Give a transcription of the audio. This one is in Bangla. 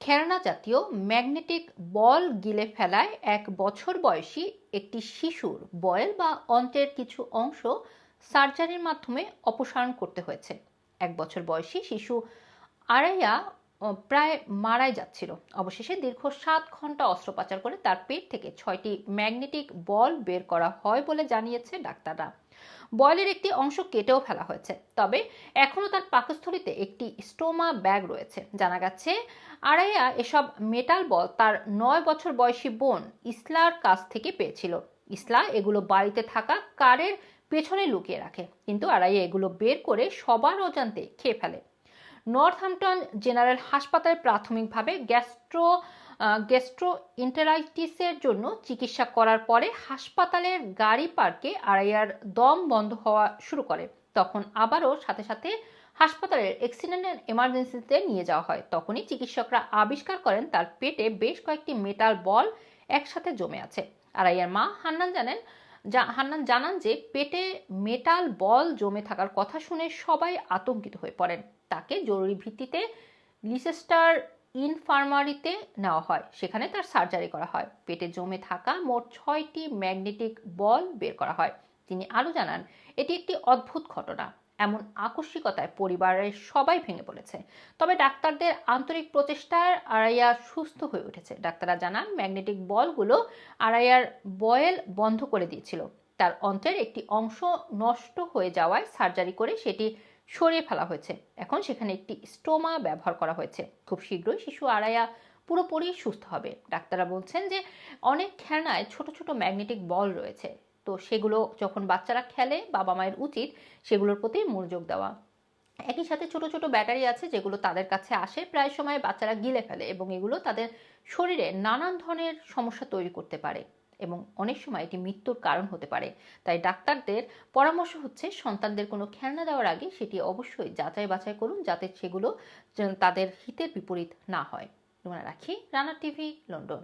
খেলনা জাতীয় ম্যাগনেটিক বল গিলে ফেলায় 1 বছর বয়সী একটি শিশুর বয়েল বা অন্ত্রের কিছু অংশ সার্জারির মাধ্যমে অপসারণ করতে হয়েছে। 1 বছর বয়সী শিশু আরাইয়া প্রায় মারাই যাচ্ছিল। অবশেষে দীর্ঘ 7 ঘন্টা অস্ত্রোপচার করে তার পেট থেকে 6টি ম্যাগনেটিক বল বের করা হয় বলে জানিয়েছে ডাক্তাররা। বয়েলের একটি অংশ কেটেও ফেলা হয়েছে, তবে এখনও তার পাকস্থলীতে একটি স্টোমা ব্যাগ রয়েছে। জানা গেছে আরাইয়া এসব মেটাল বল তার 9 বছর বয়সী বোন ইসলার কাছ থেকে পেয়েছিল। ইসলা এগুলো বাড়িতে থাকা কারের পেছনে লুকিয়ে রাখে, কিন্তু আরাইয়া এগুলো বের করে সবার অজান্তে খেয়ে ফেলে। নর্থহ্যাম্পটন জেনারেল হাসপাতালে প্রাথমিকভাবে গ্যাস্ট্রোএন্টেরাইটিসের জন্য চিকিৎসা করার পরে হাসপাতালের গাড়ি পার্কে আরাইয়ার দম বন্ধ হওয়া শুরু করে। তখন আবারও সাথে সাথে হাসপাতালের অ্যাক্সিডেন্ট অ্যান্ড এমার্জেন্সিতে নিয়ে যাওয়া হয়। তখনই চিকিৎসকরা আবিষ্কার করেন তার পেটে বেশ কয়েকটি মেটাল বল একসাথে জমে আছে। আরাইয়ার মা হান্নান জানান যে পেটে মেটাল বল জমে থাকার কথা শুনে সবাই আতঙ্কিত হয়ে পড়েন। তাকে জরুরি ভিত্তিতে লিসেস্টার ইনফার্মারিতে নেওয়া হয়, সেখানে তার সার্জারি করা হয়। পেটে জমে থাকা মোট 6টি ম্যাগনেটিক বল বের করা হয়। তিনি আরও জানান, এটি একটি অদ্ভুত ঘটনা। এমন আকস্মিকতায় পরিবারের সবাই ভেঙে পড়েছে, তবে ডাক্তারদের আন্তরিক প্রচেষ্টায় আরাইয়া সুস্থ হয়ে উঠেছে। ডাক্তাররা জানান, ম্যাগনেটিক বলগুলো আরাইয়ার বয়েল বন্ধ করে দিয়েছিল। তার অন্ত্রের একটি অংশ নষ্ট হয়ে যাওয়ায় সার্জারি করে সেটি সরিয়ে ফেলা হয়েছে। এখন সেখানে একটি স্টোমা ব্যবহার করা হয়েছে। খুব শীঘ্রই শিশু আরাইয়া পুরোপুরি সুস্থ হবে। ডাক্তাররা বলছেন যে অনেক খেলনায় ছোট ছোট ম্যাগনেটিক বল রয়েছে, তো সেগুলো যখন বাচ্চারা খেলে বাবা মায়ের উচিত সেগুলোর প্রতি মনোযোগ দেওয়া। একই সাথে ছোট ছোট ব্যাটারি আছে যেগুলো তাদের কাছে আসে, প্রায় সময় বাচ্চারা গিলে ফেলে এবং এগুলো তাদের শরীরে নানান ধরনের সমস্যা তৈরি করতে পারে এবং অনেক সময় এটি মৃত্যুর কারণ হতে পারে। তাই ডাক্তারদের পরামর্শ হচ্ছে, সন্তানদের কোনো খেলনা দেওয়ার আগে সেটি অবশ্যই যাচাই বাছাই করুন, যাতে সেগুলো তাদের হিতের বিপরীত না হয়। রাখি, রানা টিভি, লন্ডন।